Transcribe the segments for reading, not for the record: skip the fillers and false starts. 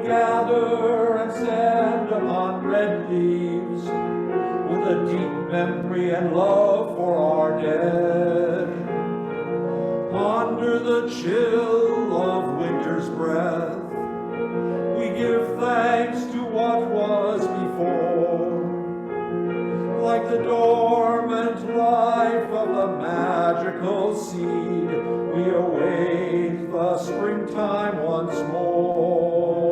gather and stand upon red leaves with a deep memory and love for our dead. Under the chill of winter's breath, we give thanks to what was before. Like the dormant life of the magical seed, we await the springtime once more.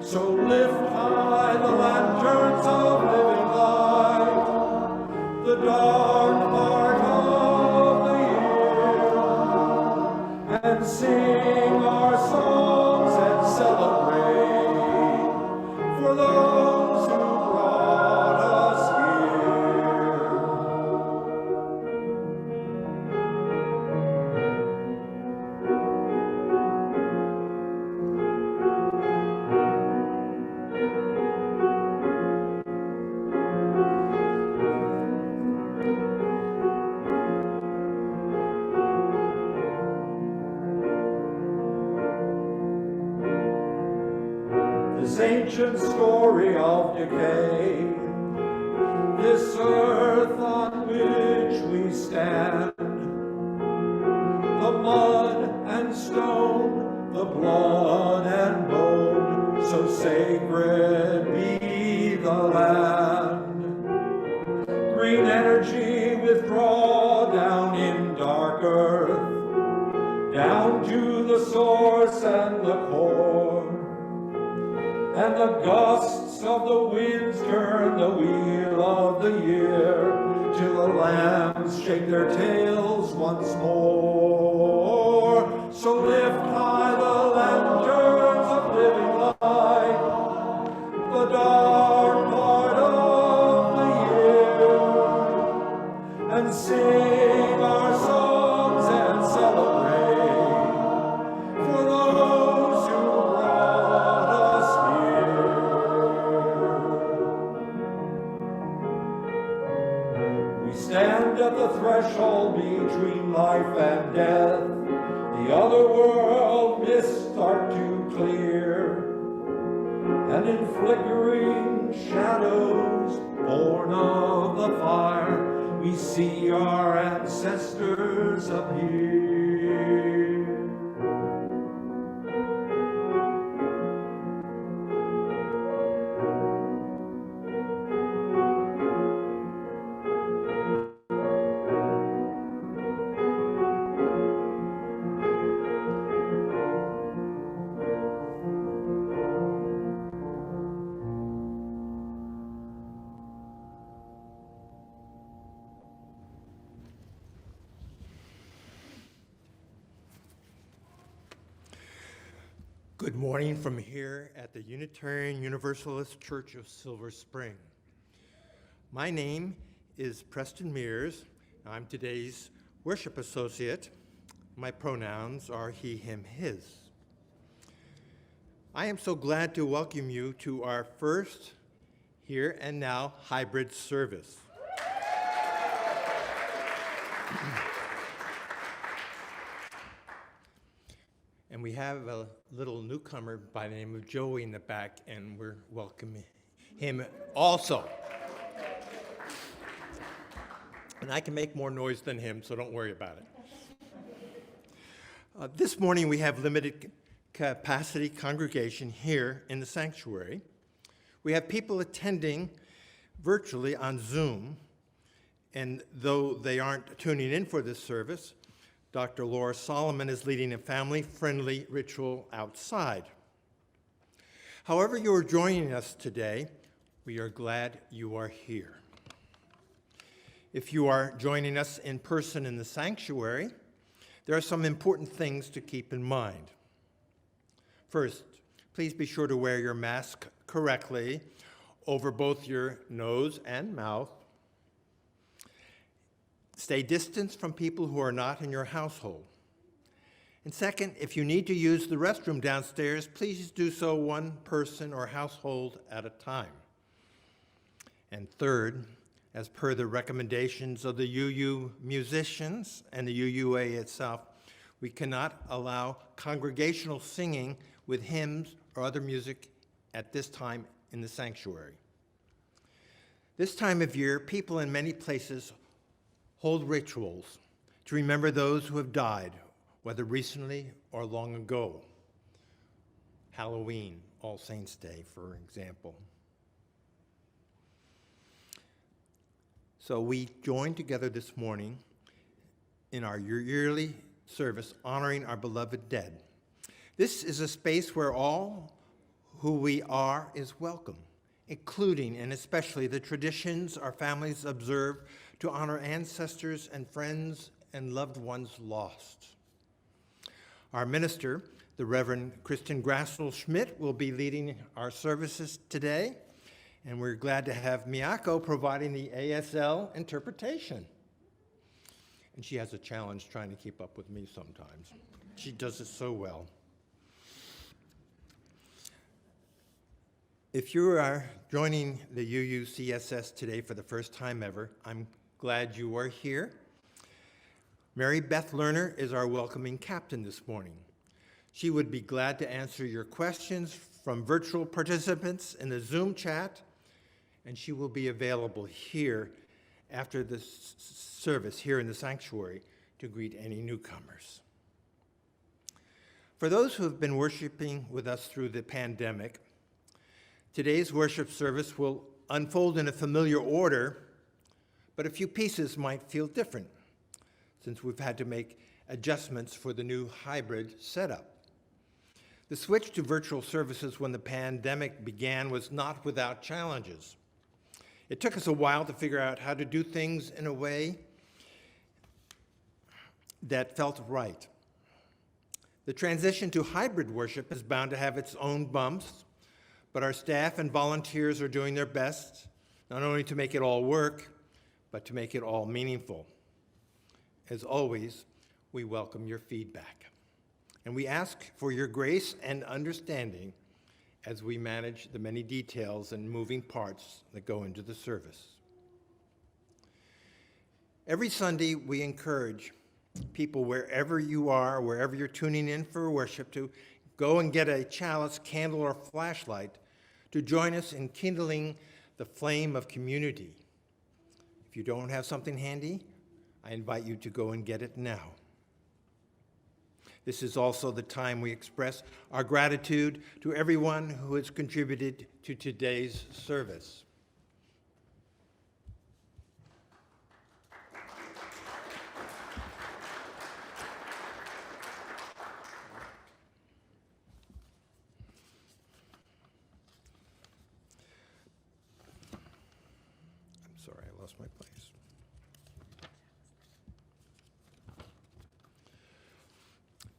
So lift high the lanterns of living light, the dark part of the year, and sing our songs and celebrate for those who brought us this ancient story of decay, this earth on which we stand, the mud and stone, the blood and bone, so sacred be the land. Green energy withdraw down in dark earth, down to the source and the core. And the gusts of the winds turn the wheel of the year, till the lambs shake their tails once more. So lift high the lanterns of living light, the dark part of the year, and sing our songs and celebrate for those who brought us here. We stand at the threshold between life and death. The other world mists start to clear, and in flickering shadows born of the fire, we see our ancestors appear. Good morning from here at the Unitarian Universalist Church of Silver Spring. My name is Preston Mears. I'm today's worship associate. My pronouns are he, him, his. I am so glad to welcome you to our first Here and Now hybrid service. And we have a little newcomer by the name of Joey in the back, and we're welcoming him also. And I can make more noise than him, so don't worry about it. This morning we have limited capacity congregation here in the sanctuary. We have people attending virtually on Zoom, and though they aren't tuning in for this service, Dr. Laura Solomon is leading a family-friendly ritual outside. However you are joining us today, we are glad you are here. If you are joining us in person in the sanctuary, there are some important things to keep in mind. First, please be sure to wear your mask correctly over both your nose and mouth. Stay distant from people who are not in your household. And second, if you need to use the restroom downstairs, please do so one person or household at a time. And third, as per the recommendations of the UU musicians and the UUA itself, we cannot allow congregational singing with hymns or other music at this time in the sanctuary. This time of year, people in many places hold rituals to remember those who have died, whether recently or long ago. Halloween, All Saints' Day, for example. So we join together this morning in our yearly service honoring our beloved dead. This is a space where all who we are is welcome, including and especially the traditions our families observe to honor ancestors and friends and loved ones lost. Our minister, the Reverend Kristin Grassel Schmidt, will be leading our services today, and we're glad to have Miyako providing the ASL interpretation. And she has a challenge trying to keep up with me sometimes. She does it so well. If you are joining the UUCSS today for the first time ever, I'm glad you are here. Mary Beth Lerner is our welcoming captain this morning. She would be glad to answer your questions from virtual participants in the Zoom chat, and she will be available here after the service here in the sanctuary to greet any newcomers. For those who have been worshiping with us through the pandemic, today's worship service will unfold in a familiar order, but a few pieces might feel different since we've had to make adjustments for the new hybrid setup. The switch to virtual services when the pandemic began was not without challenges. It took us a while to figure out how to do things in a way that felt right. The transition to hybrid worship is bound to have its own bumps, but our staff and volunteers are doing their best, not only to make it all work, but to make it all meaningful. As always, we welcome your feedback. And we ask for your grace and understanding as we manage the many details and moving parts that go into the service. Every Sunday, we encourage people wherever you are, wherever you're tuning in for worship, to go and get a chalice, candle, or flashlight to join us in kindling the flame of community. If you don't have something handy, I invite you to go and get it now. This is also the time we express our gratitude to everyone who has contributed to today's service. I'm sorry, I lost my place.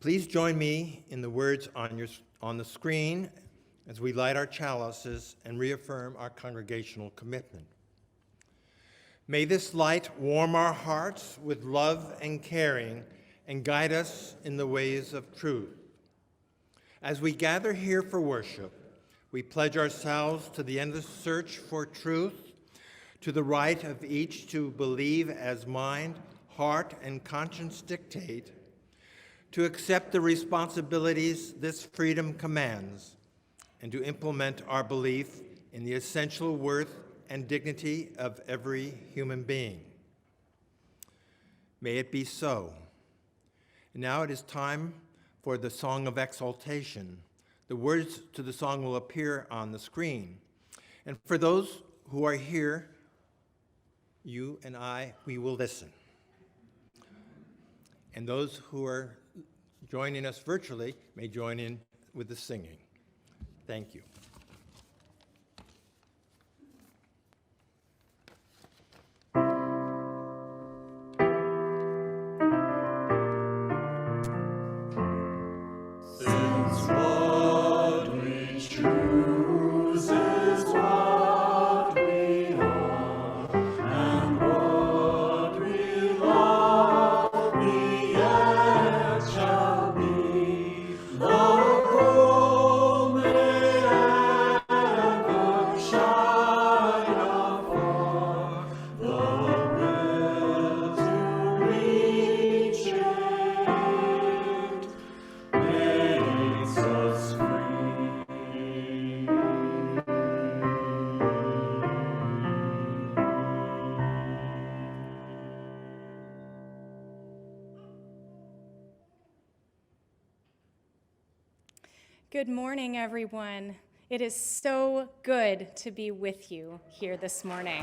Please join me in the words on the screen as we light our chalices and reaffirm our congregational commitment. May this light warm our hearts with love and caring and guide us in the ways of truth. As we gather here for worship, we pledge ourselves to the endless search for truth, to the right of each to believe as mind, heart, and conscience dictate, to accept the responsibilities this freedom commands, and to implement our belief in the essential worth and dignity of every human being. May it be so. And now it is time for the Song of Exaltation. The words to the song will appear on the screen. And for those who are here, you and I, we will listen. And those who are joining us virtually may join in with the singing. Thank you. Since what we choose is what we are, and what we love we yet shall be. The call may Good morning, everyone. It is so good to be with you here this morning.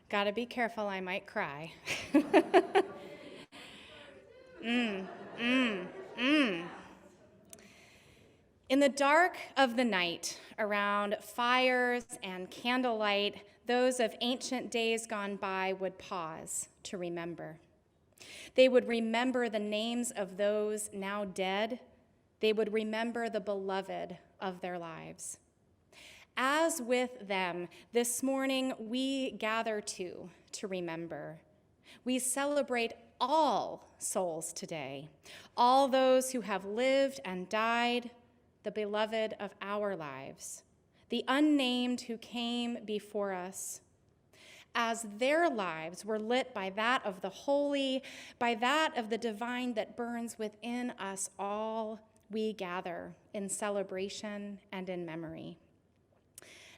Gotta be careful, I might cry. In the dark of the night, around fires and candlelight, those of ancient days gone by would pause to remember. They would remember the names of those now dead. They would remember the beloved of their lives. As with them, this morning we gather to remember. We celebrate all souls today, all those who have lived and died, the beloved of our lives, the unnamed who came before us. As their lives were lit by that of the holy, by that of the divine that burns within us all, we gather in celebration and in memory.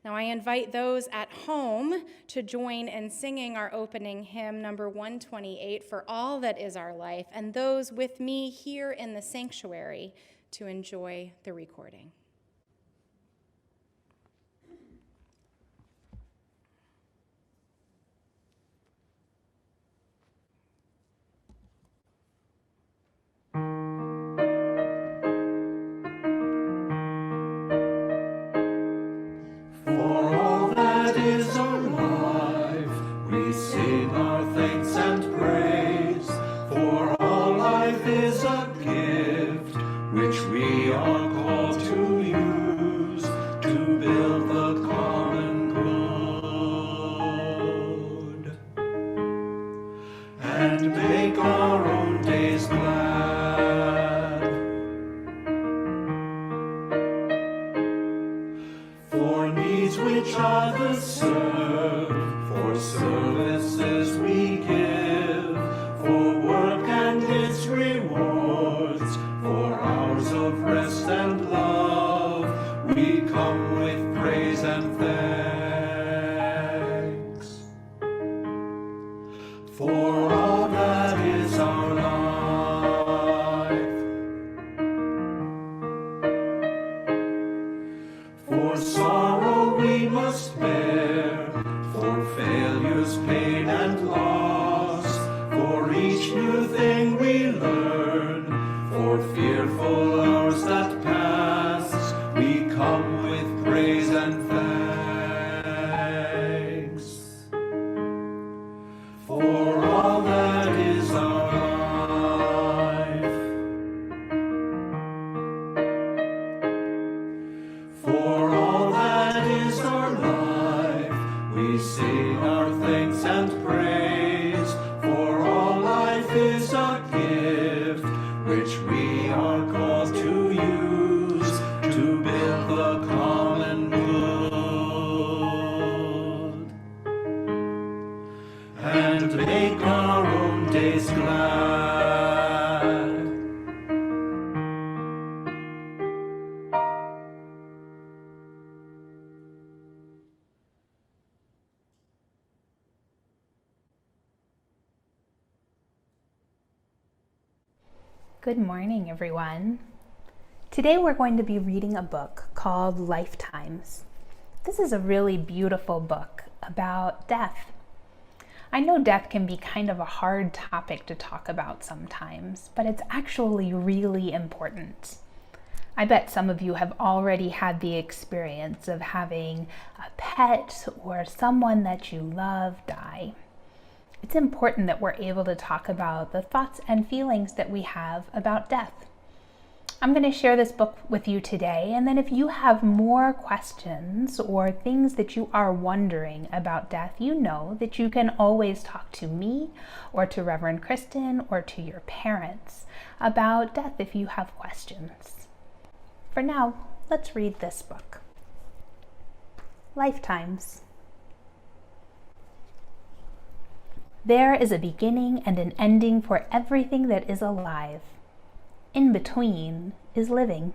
Now I invite those at home to join in singing our opening hymn, number 128, For All That Is Our Life, and those with me here in the sanctuary to enjoy the recording. For all that is alive, we sing our thanks and praise. For all life is a gift, which we are called to use, to build the common good, and make our own days glad. For needs which others serve, for services we give, for work and its rewards, for hours of rest and love, we come with praise and thanks. For all that is our life, for sorrow we must bear, for failures, pain, and loss, for each new thing we learn, for fearful hours that pass, we come with praise and thanks. For all that is our life, for all that is our life, we sing our thanks and praise. For all life is a gift, which we are called to use, to build the common good, and make our own days glad. Good morning, everyone. Today we're going to be reading a book called Lifetimes. This is a really beautiful book about death. I know death can be kind of a hard topic to talk about sometimes, but it's actually really important. I bet some of you have already had the experience of having a pet or someone that you love die. It's important that we're able to talk about the thoughts and feelings that we have about death. I'm going to share this book with you today, and then if you have more questions or things that you are wondering about death, you know that you can always talk to me or to Reverend Kristin or to your parents about death if you have questions. For now, let's read this book. Lifetimes. There is a beginning and an ending for everything that is alive. In between is living.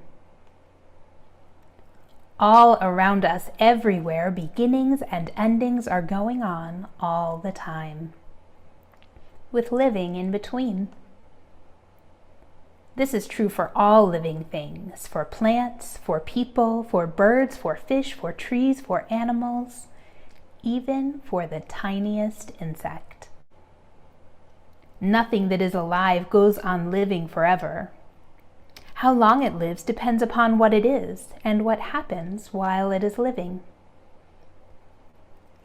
All around us, everywhere, beginnings and endings are going on all the time, with living in between. This is true for all living things, for plants, for people, for birds, for fish, for trees, for animals, even for the tiniest insect. Nothing that is alive goes on living forever. How long it lives depends upon what it is and what happens while it is living.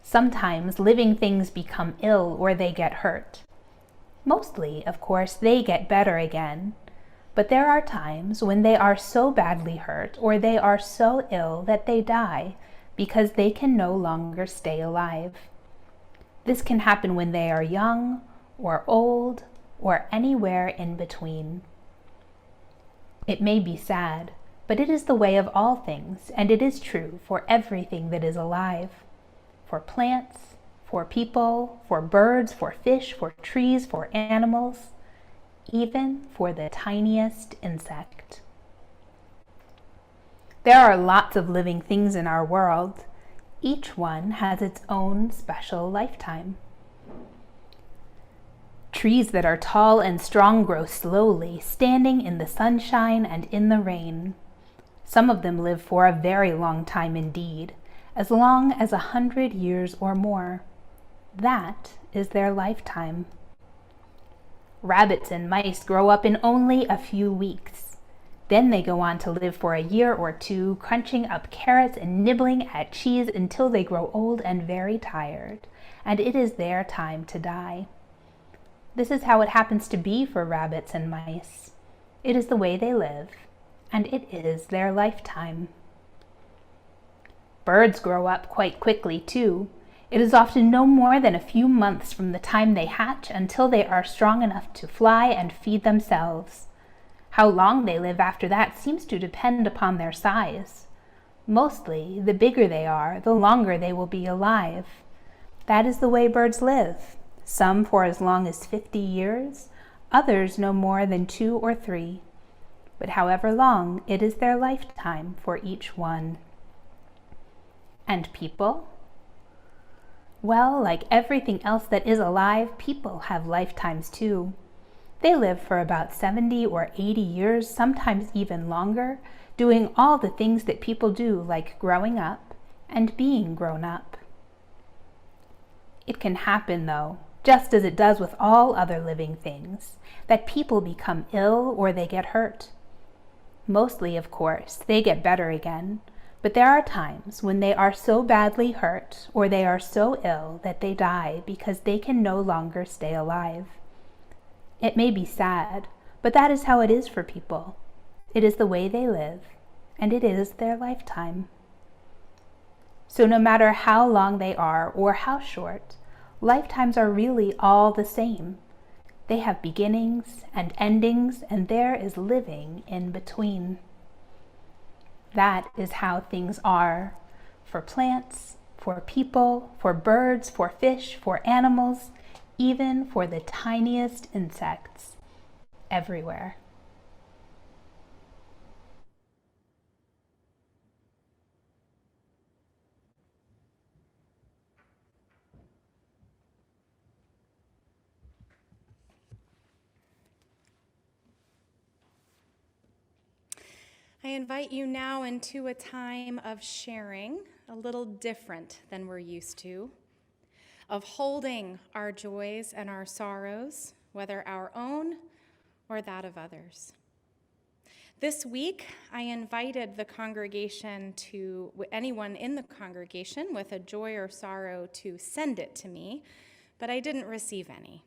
Sometimes living things become ill or they get hurt. Mostly, of course, they get better again. But there are times when they are so badly hurt or they are so ill that they die because they can no longer stay alive. This can happen when they are young or old or anywhere in between. It may be sad, but it is the way of all things, and it is true for everything that is alive. For plants, for people, for birds, for fish, for trees, for animals, even for the tiniest insect. There are lots of living things in our world. Each one has its own special lifetime. Trees that are tall and strong grow slowly, standing in the sunshine and in the rain. Some of them live for a very long time indeed, as long as 100 years or more. That is their lifetime. Rabbits and mice grow up in only a few weeks. Then they go on to live for a year or two, crunching up carrots and nibbling at cheese until they grow old and very tired, and it is their time to die. This is how it happens to be for rabbits and mice. It is the way they live, and it is their lifetime. Birds grow up quite quickly, too. It is often no more than a few months from the time they hatch until they are strong enough to fly and feed themselves. How long they live after that seems to depend upon their size. Mostly, the bigger they are, the longer they will be alive. That is the way birds live. Some for as long as 50 years, others no more than 2 or 3. But however long, it is their lifetime for each one. And people? Well, like everything else that is alive, people have lifetimes too. They live for about 70 or 80 years, sometimes even longer, doing all the things that people do, like growing up and being grown up. It can happen, though, just as it does with all other living things, that people become ill or they get hurt. Mostly, of course, they get better again, but there are times when they are so badly hurt or they are so ill that they die because they can no longer stay alive. It may be sad, but that is how it is for people. It is the way they live, and it is their lifetime. So no matter how long they are or how short, lifetimes are really all the same. They have beginnings and endings, and there is living in between. That is how things are for plants, for people, for birds, for fish, for animals, even for the tiniest insects, everywhere. I invite you now into a time of sharing, a little different than we're used to, of holding our joys and our sorrows, whether our own or that of others. This week, I invited the congregation anyone in the congregation with a joy or sorrow to send it to me, but I didn't receive any.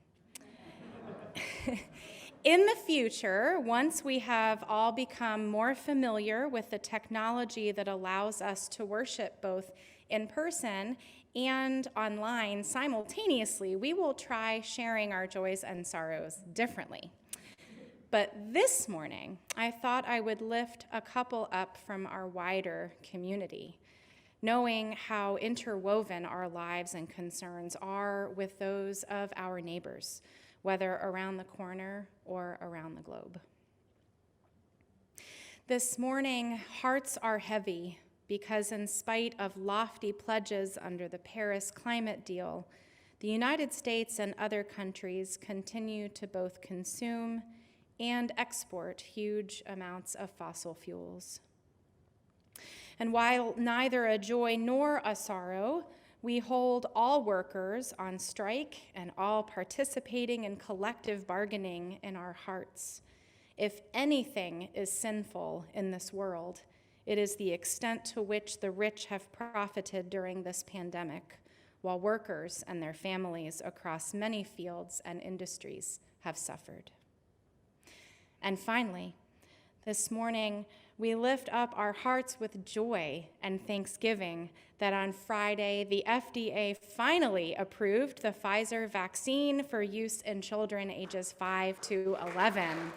In the future, once we have all become more familiar with the technology that allows us to worship both in person and online simultaneously, we will try sharing our joys and sorrows differently. But this morning, I thought I would lift a couple up from our wider community, knowing how interwoven our lives and concerns are with those of our neighbors, whether around the corner or around the globe. This morning, hearts are heavy because in spite of lofty pledges under the Paris climate deal, the United States and other countries continue to both consume and export huge amounts of fossil fuels. And while neither a joy nor a sorrow, we hold all workers on strike and all participating in collective bargaining in our hearts. If anything is sinful in this world, it is the extent to which the rich have profited during this pandemic, while workers and their families across many fields and industries have suffered. And finally, this morning, we lift up our hearts with joy and thanksgiving that on Friday, the FDA finally approved the Pfizer vaccine for use in children ages 5 to 11.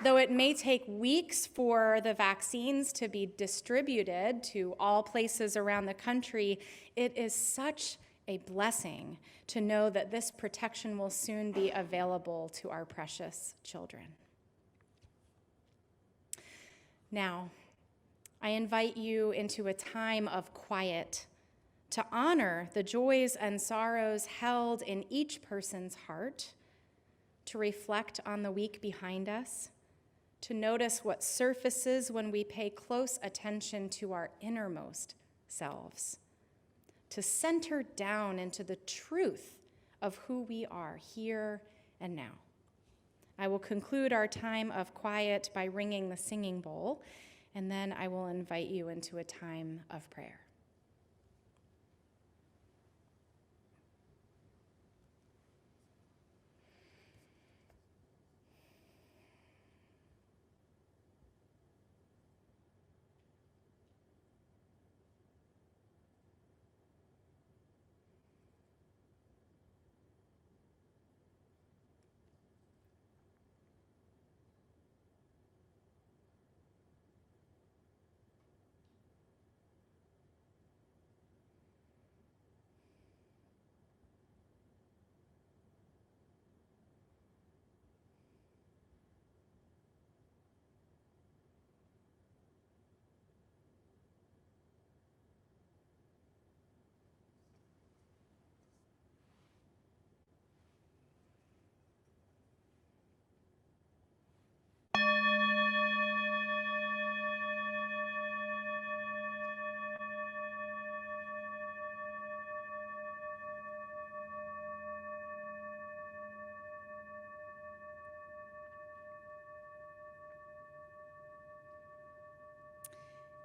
Though it may take weeks for the vaccines to be distributed to all places around the country, it is such a blessing to know that this protection will soon be available to our precious children. Now, I invite you into a time of quiet to honor the joys and sorrows held in each person's heart, to reflect on the week behind us, to notice what surfaces when we pay close attention to our innermost selves, to center down into the truth of who we are here and now. I will conclude our time of quiet by ringing the singing bowl, and then I will invite you into a time of prayer.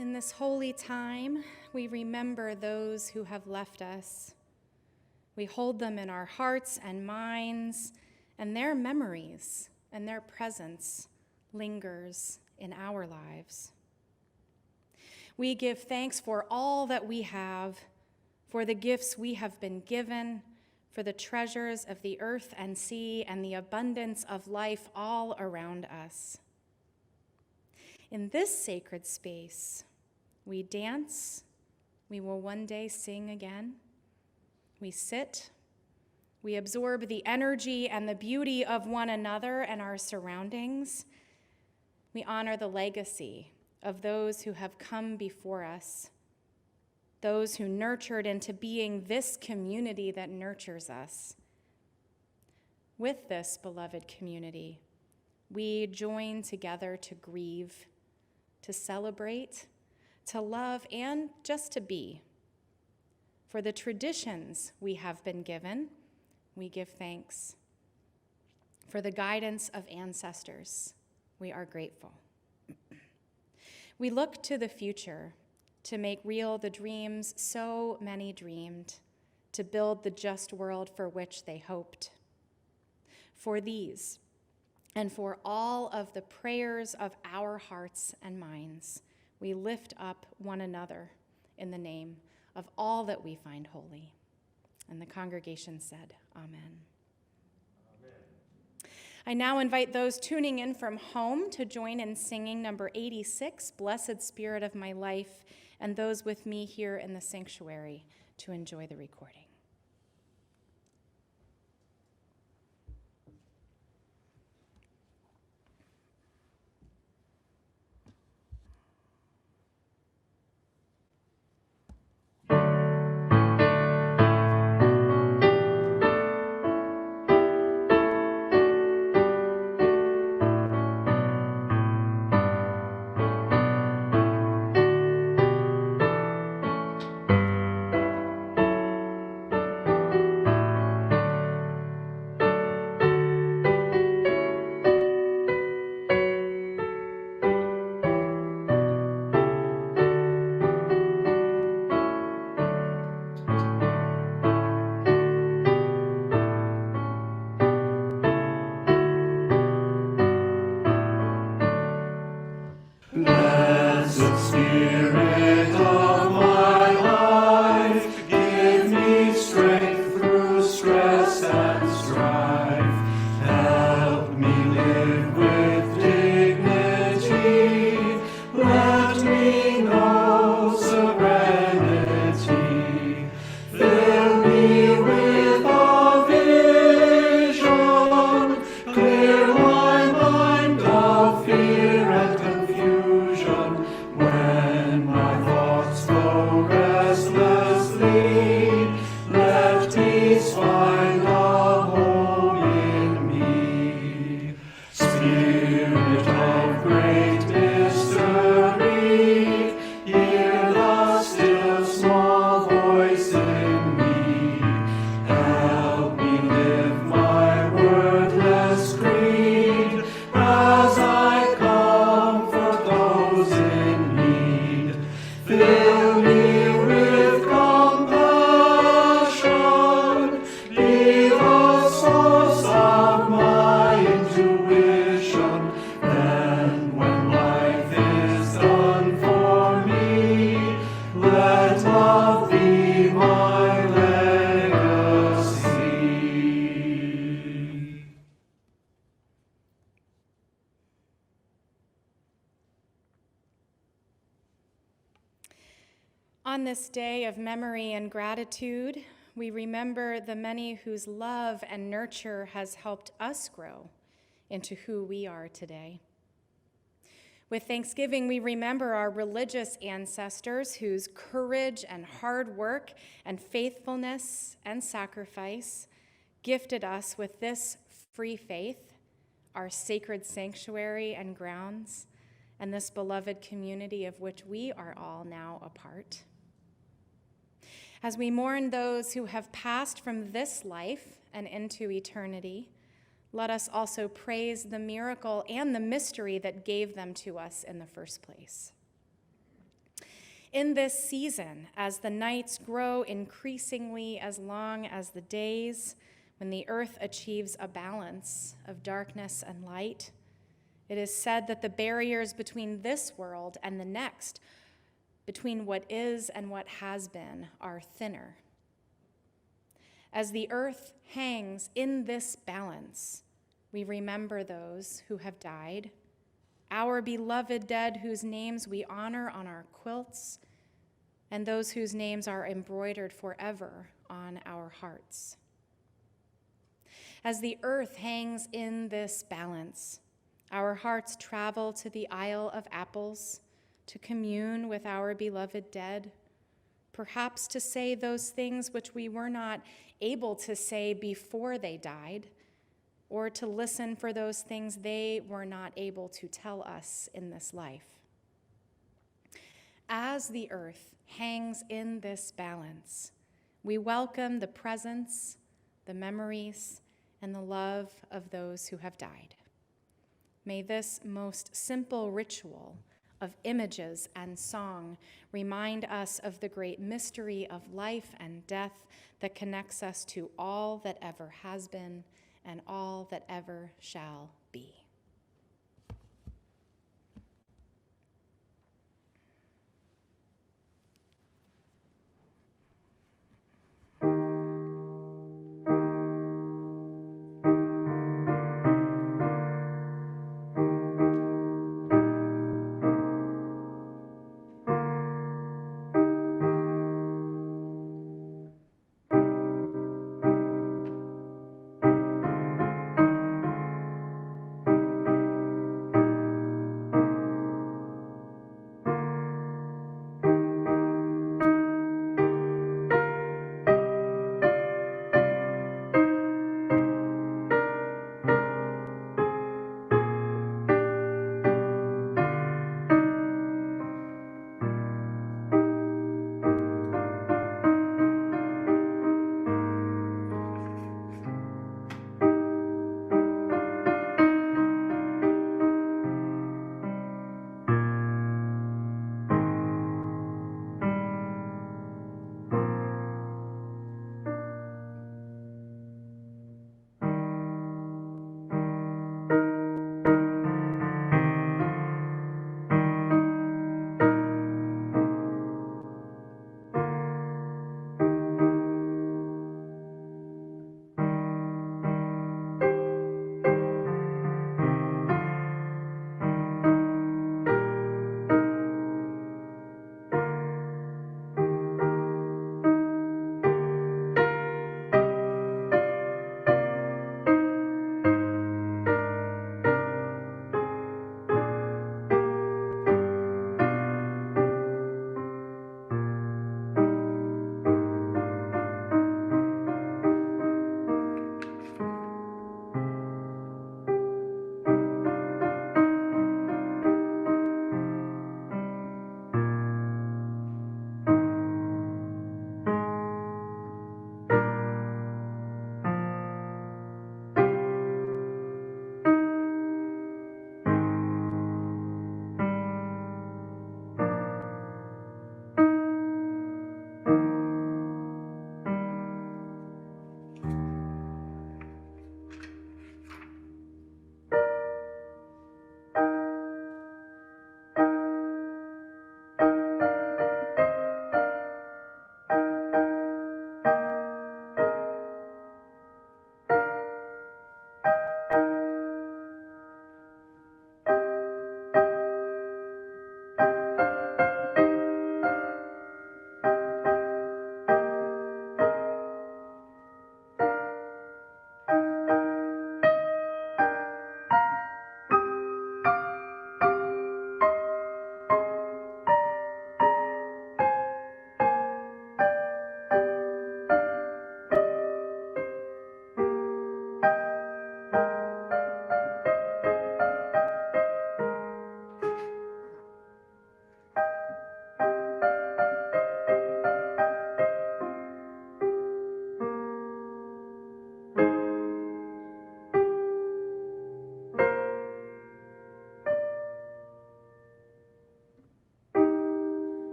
In this holy time, we remember those who have left us. We hold them in our hearts and minds, and their memories and their presence lingers in our lives. We give thanks for all that we have, for the gifts we have been given, for the treasures of the earth and sea, and the abundance of life all around us. In this sacred space, we dance, we will one day sing again. We sit, we absorb the energy and the beauty of one another and our surroundings. We honor the legacy of those who have come before us, those who nurtured into being this community that nurtures us. With this beloved community, we join together to grieve, to celebrate, to love, and just to be. For the traditions we have been given, we give thanks. For the guidance of ancestors, we are grateful. We look to the future to make real the dreams so many dreamed, to build the just world for which they hoped. For these, and for all of the prayers of our hearts and minds, we lift up one another in the name of all that we find holy. And the congregation said, Amen. Amen. I now invite those tuning in from home to join in singing number 86, Blessed Spirit of My Life, and those with me here in the sanctuary to enjoy the recording. On this day of memory and gratitude, we remember the many whose love and nurture has helped us grow into who we are today. With thanksgiving, we remember our religious ancestors whose courage and hard work and faithfulness and sacrifice gifted us with this free faith, our sacred sanctuary and grounds, and this beloved community of which we are all now a part. As we mourn those who have passed from this life and into eternity, let us also praise the miracle and the mystery that gave them to us in the first place. In this season, as the nights grow increasingly as long as the days, when the earth achieves a balance of darkness and light, it is said that the barriers between this world and the next, between what is and what has been, are thinner. As the earth hangs in this balance, we remember those who have died, our beloved dead whose names we honor on our quilts, and those whose names are embroidered forever on our hearts. As the earth hangs in this balance, our hearts travel to the Isle of Apples to commune with our beloved dead, perhaps to say those things which we were not able to say before they died, or to listen for those things they were not able to tell us in this life. As the earth hangs in this balance, we welcome the presence, the memories, and the love of those who have died. May this most simple ritual of images and song remind us of the great mystery of life and death that connects us to all that ever has been and all that ever shall be.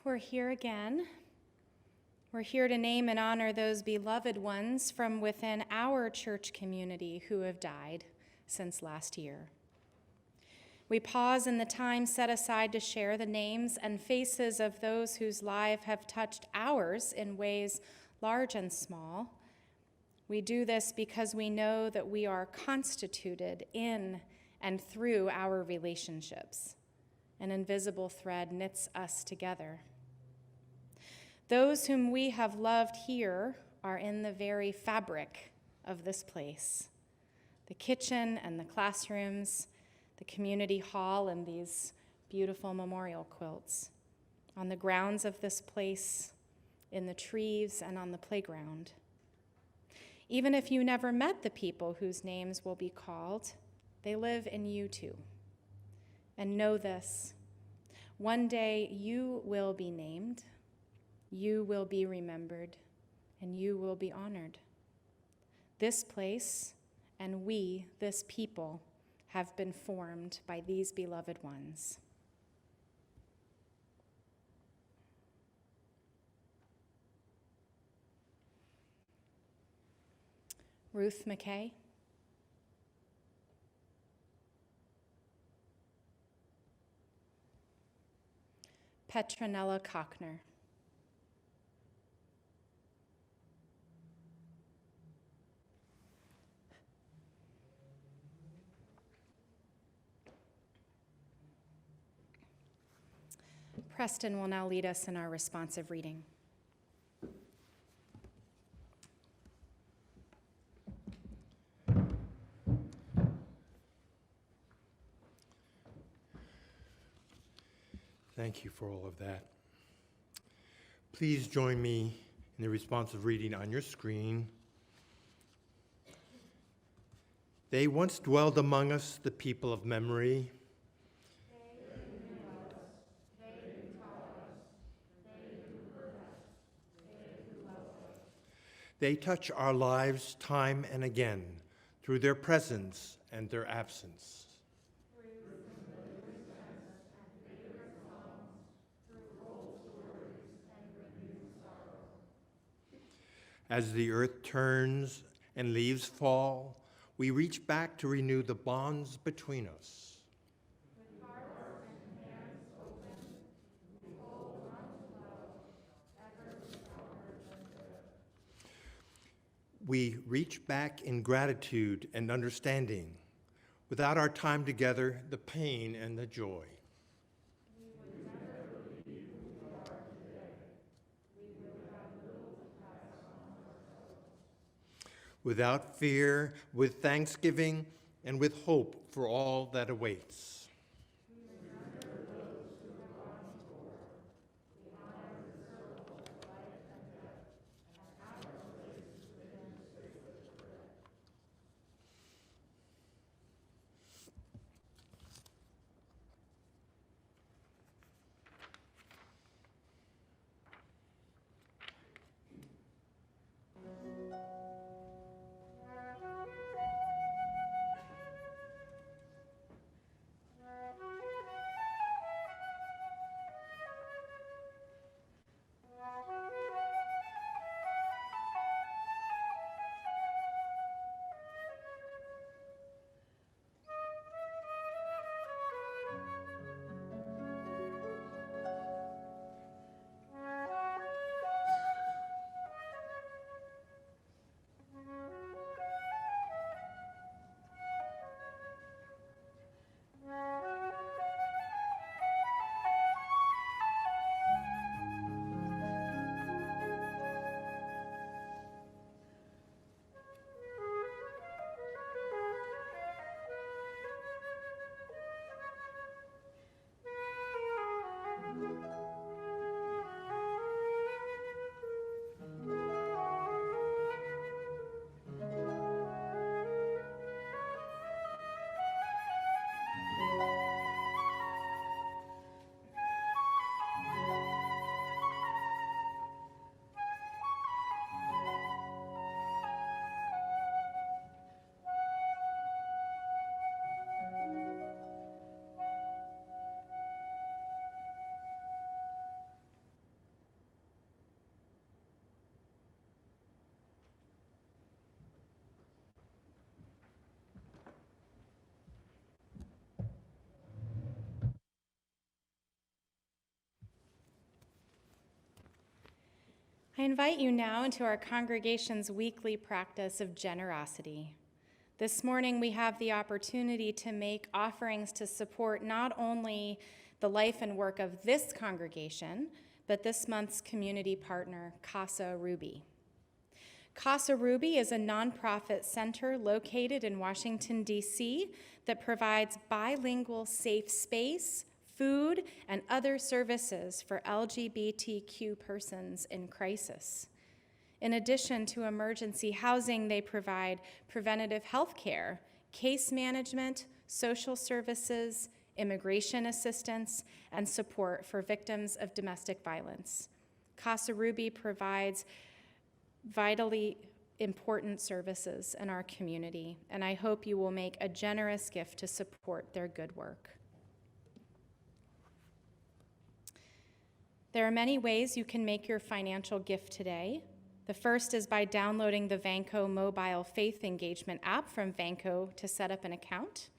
we're here again. We're here to name and honor those beloved ones from within our church community who have died since last year. We pause in the time set aside to share the names and faces of those whose lives have touched ours in ways large and small. We do this because we know that we are constituted in and through our relationships. An invisible thread knits us together. Those whom we have loved here are in the very fabric of this place. The kitchen and the classrooms, the community hall and these beautiful memorial quilts. On the grounds of this place, in the trees and on the playground. Even if you never met the people whose names will be called, they live in you too. And know this, one day you will be named, you will be remembered, and you will be honored. This place and we, this people, have been formed by these beloved ones. Ruth McKay, Petronella Cochner, Preston will now lead us in our responsive reading. Thank you for all of that. Please join me in the responsive reading on your screen. They once dwelled among us, the people of memory. They touch our lives time and again through their presence and their absence. As the earth turns and leaves fall, we reach back to renew the bonds between us. We reach back in gratitude and understanding. Without our time together, the pain and the joy. Without fear, with thanksgiving, and with hope for all that awaits. I invite you now into our congregation's weekly practice of generosity. This morning, we have the opportunity to make offerings to support not only the life and work of this congregation, but this month's community partner, Casa Ruby. Casa Ruby is a nonprofit center located in Washington, D.C. that provides bilingual safe space, food, and other services for LGBTQ persons in crisis. In addition to emergency housing, they provide preventative health care, case management, social services, immigration assistance, and support for victims of domestic violence. Casa Ruby provides vitally important services in our community, and I hope you will make a generous gift to support their good work. There are many ways you can make your financial gift today. The first is by downloading the Vanco mobile faith engagement app from Vanco to set up an account.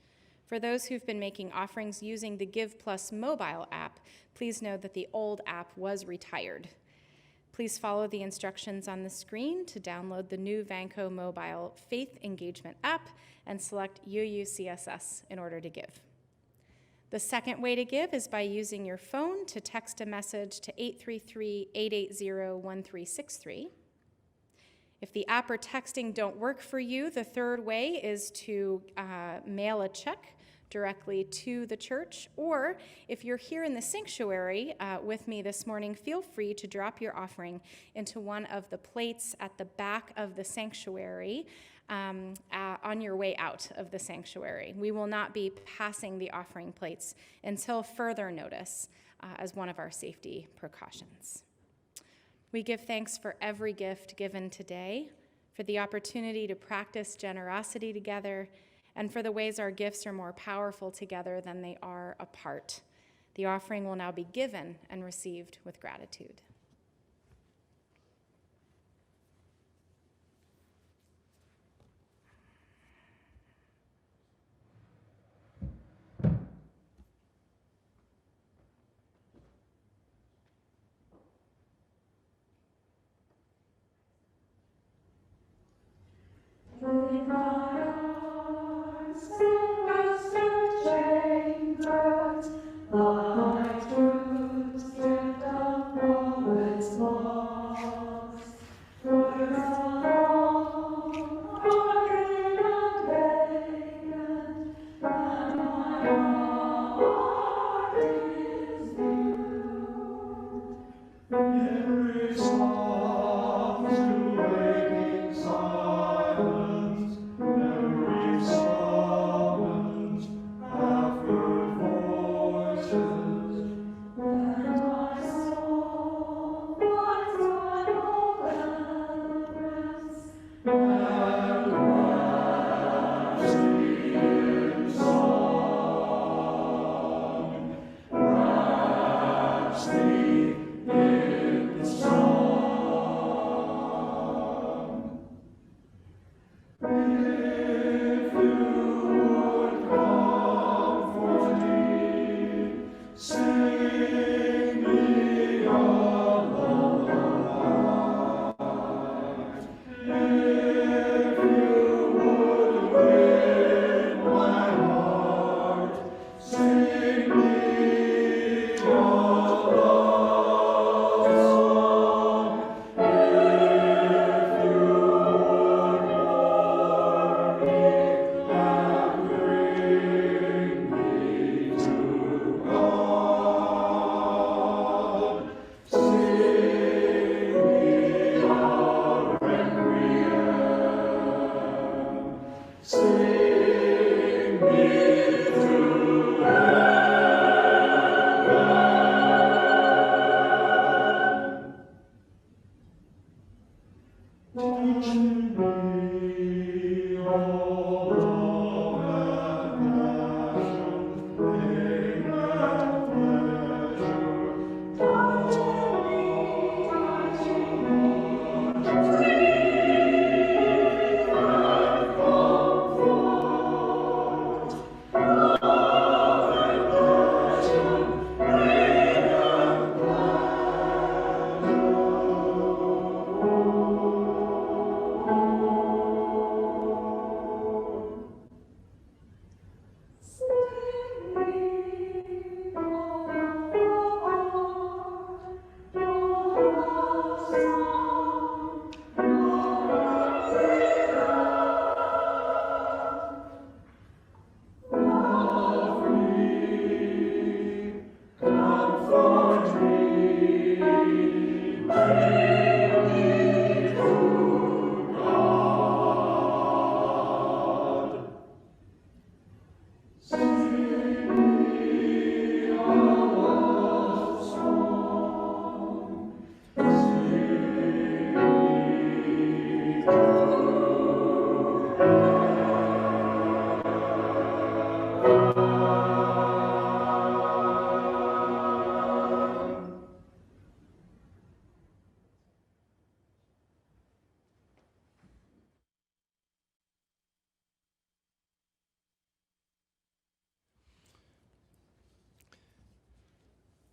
For those who've been making offerings using the Give Plus mobile app, please know that the old app was retired. Please follow the instructions on the screen to download the new Vanco mobile faith engagement app and select UUCSS in order to give. The second way to give is by using your phone to text a message to 833-880-1363. If the app or texting don't work for you, the third way is to mail a check directly to the church, or if you're here in the sanctuary with me this morning, feel free to drop your offering into one of the plates at the back of the sanctuary on your way out of the sanctuary. We will not be passing the offering plates until further notice as one of our safety precautions. We give thanks for every gift given today, for the opportunity to practice generosity together, and for the ways our gifts are more powerful together than they are apart. The offering will now be given and received with gratitude. Sing me through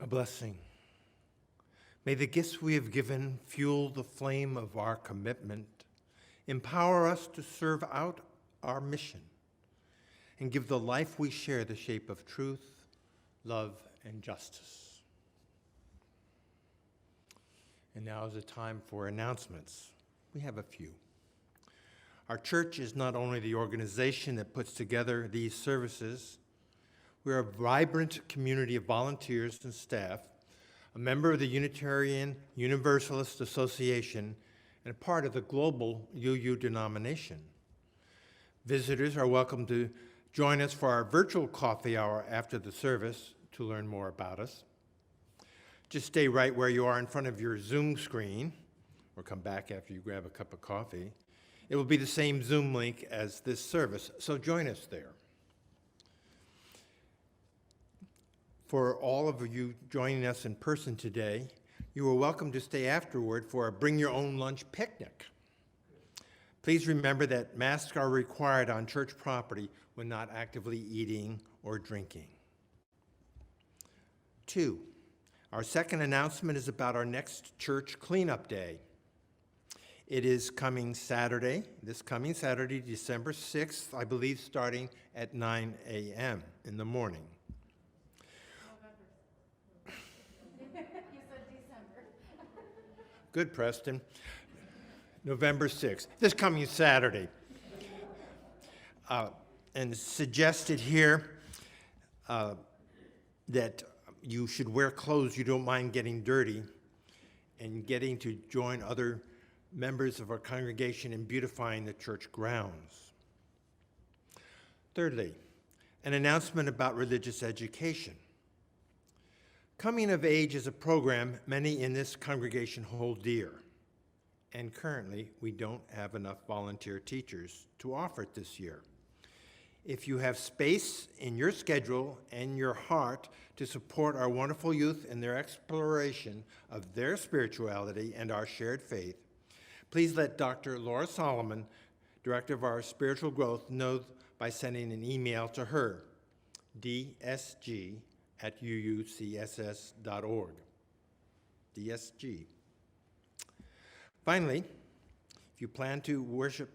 A blessing. May the gifts we have given fuel the flame of our commitment, empower us to serve out our mission, and give the life we share the shape of truth, love, and justice. And now is the time for announcements. We have a few. Our church is not only the organization that puts together these services, we're a vibrant community of volunteers and staff, a member of the Unitarian Universalist Association, and a part of the global UU denomination. Visitors are welcome to join us for our virtual coffee hour after the service to learn more about us. Just stay right where you are in front of your Zoom screen, or come back after you grab a cup of coffee. It will be the same Zoom link as this service, so join us there. For all of you joining us in person today, you are welcome to stay afterward for a bring your own lunch picnic. Please remember that masks are required on church property when not actively eating or drinking. 2, our second announcement is about our next church cleanup day. It is this coming Saturday, December 6th, I believe starting at 9 a.m. in the morning. Good, Preston. November 6th, this coming Saturday. And suggested here that you should wear clothes you don't mind getting dirty and getting to join other members of our congregation in beautifying the church grounds. Thirdly, an announcement about religious education. Coming of Age is a program many in this congregation hold dear, and currently we don't have enough volunteer teachers to offer it this year. If you have space in your schedule and your heart to support our wonderful youth in their exploration of their spirituality and our shared faith, please let Dr. Laura Solomon, Director of our Spiritual Growth, know by sending an email to her, dsg@uucss.org. DSG. Finally, if you plan to worship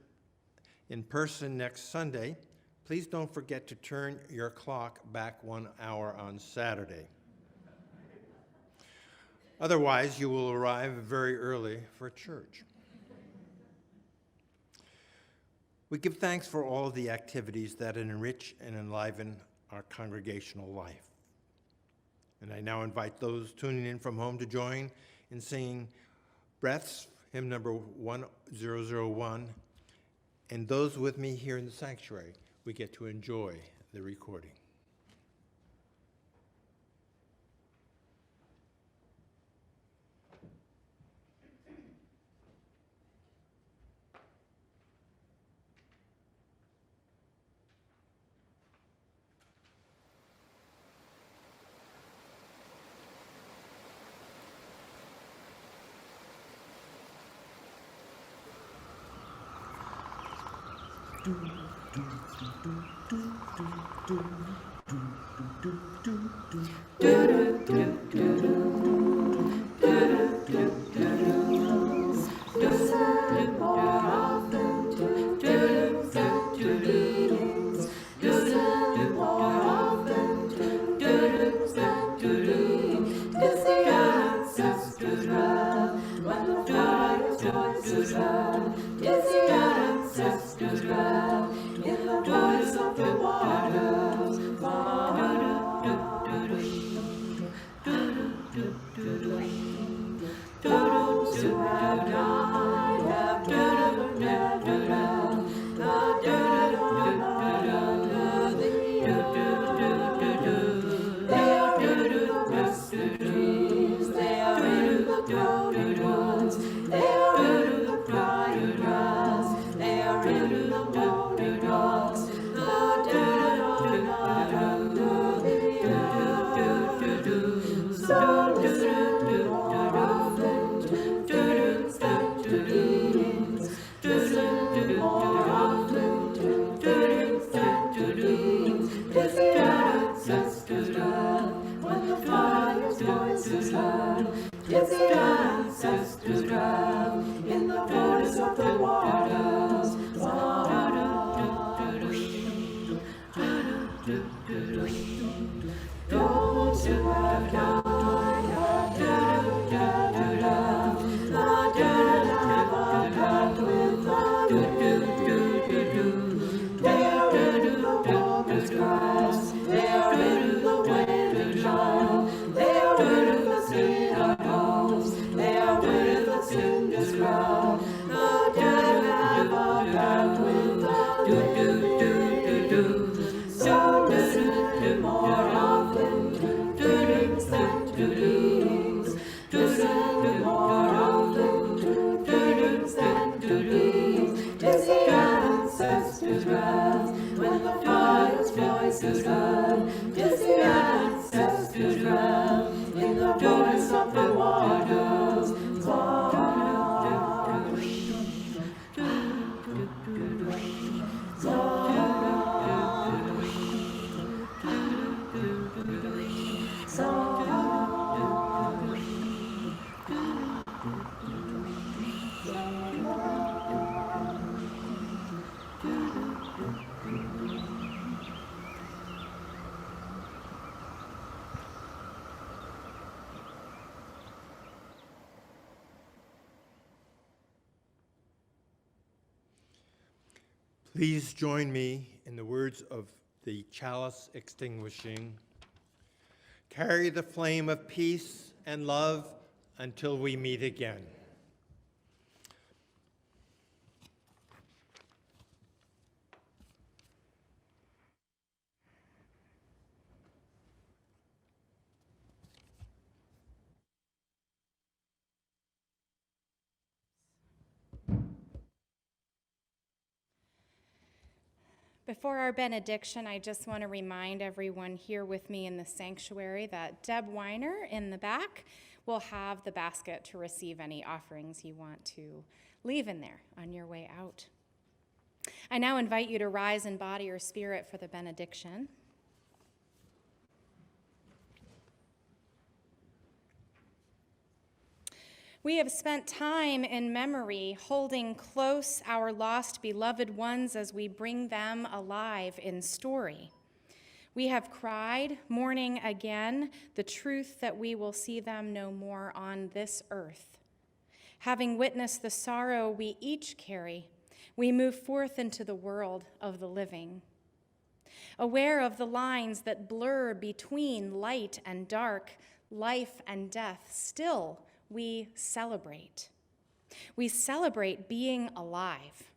in person next Sunday, please don't forget to turn your clock back 1 hour on Saturday. Otherwise, you will arrive very early for church. We give thanks for all of the activities that enrich and enliven our congregational life. And I now invite those tuning in from home to join in singing Breaths, hymn number 1001, and those with me here in the sanctuary, we get to enjoy the recording. voices loud. It's the ancestors drown in the voice of the waters. Those who have died, the dead have a pact with the living. They are in the woman's grass, they are in the wailing child, they are with us in our homes, they are with us in this ground. The dead have a pact with the living. So listen more often to dreams than to beings. Listen more often to dreams than to beings. Tis the ancestors' wrath when the fire's voice is heard. Tis the ancestors' wrath in the voice of the waters. Please join me in the words of the chalice extinguishing. Carry the flame of peace and love until we meet again. Before our benediction, I just want to remind everyone here with me in the sanctuary that Deb Weiner in the back will have the basket to receive any offerings you want to leave in there on your way out. I now invite you to rise in body or spirit for the benediction. We have spent time in memory holding close our lost beloved ones as we bring them alive in story. We have cried, mourning again the truth that we will see them no more on this earth. Having witnessed the sorrow we each carry, we move forth into the world of the living. Aware of the lines that blur between light and dark, life and death, still we celebrate. We celebrate being alive.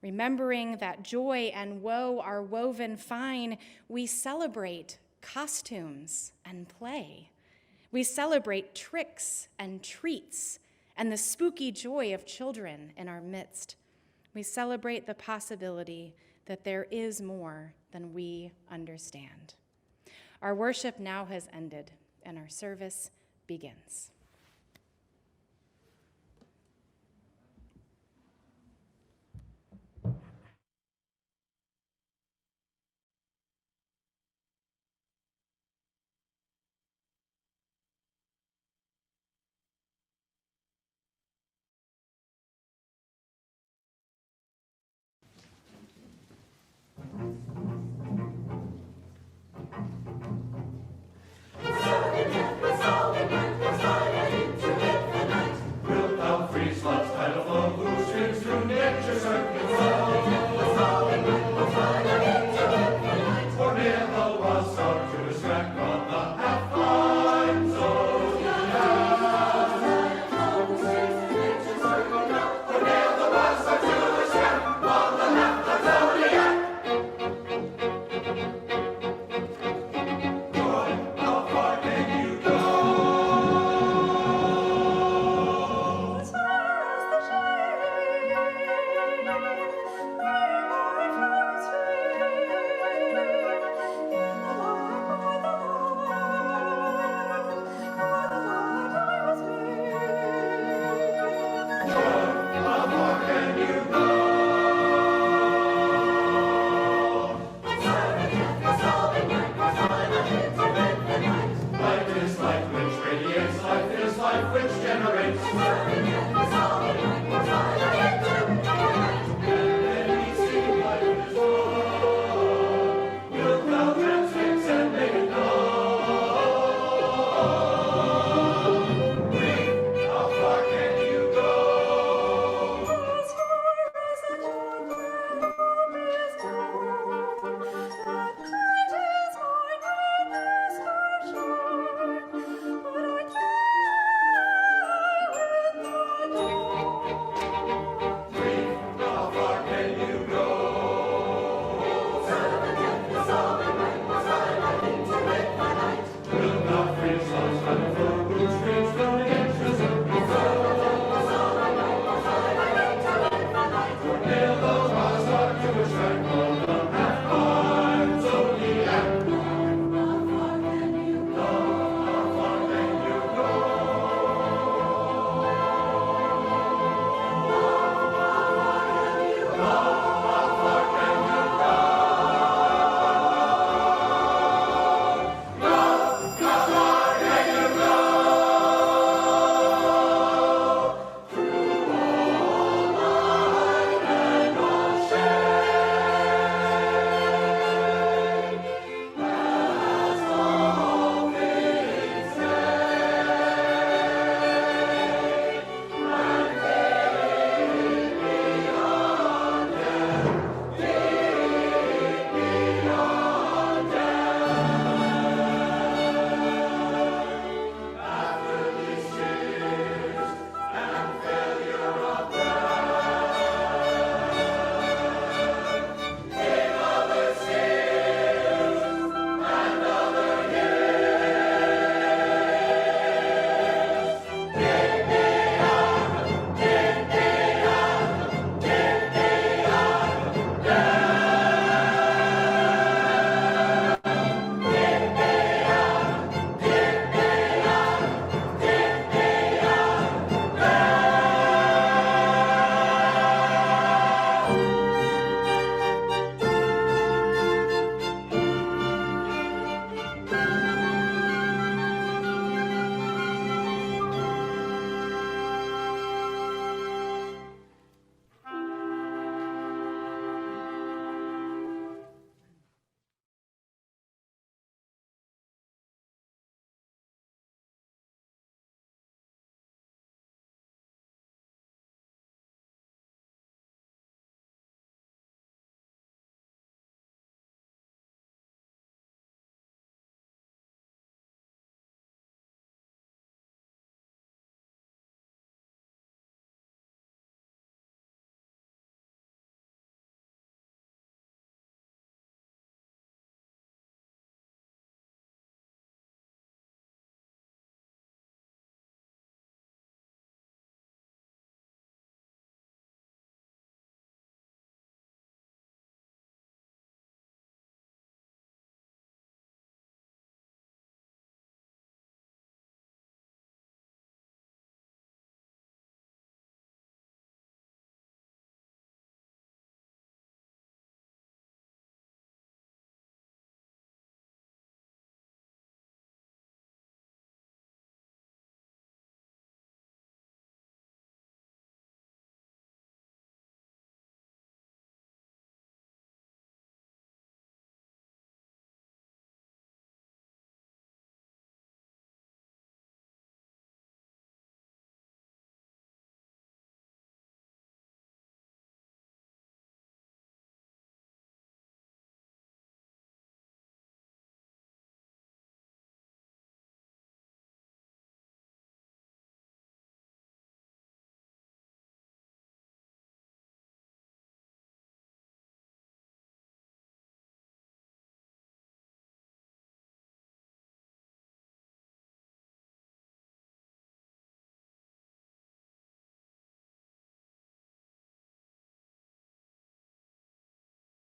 Remembering that joy and woe are woven fine, we celebrate costumes and play. We celebrate tricks and treats and the spooky joy of children in our midst. We celebrate the possibility that there is more than we understand. Our worship now has ended, and our service begins. We're solving, we're solving, we're solving. Amen.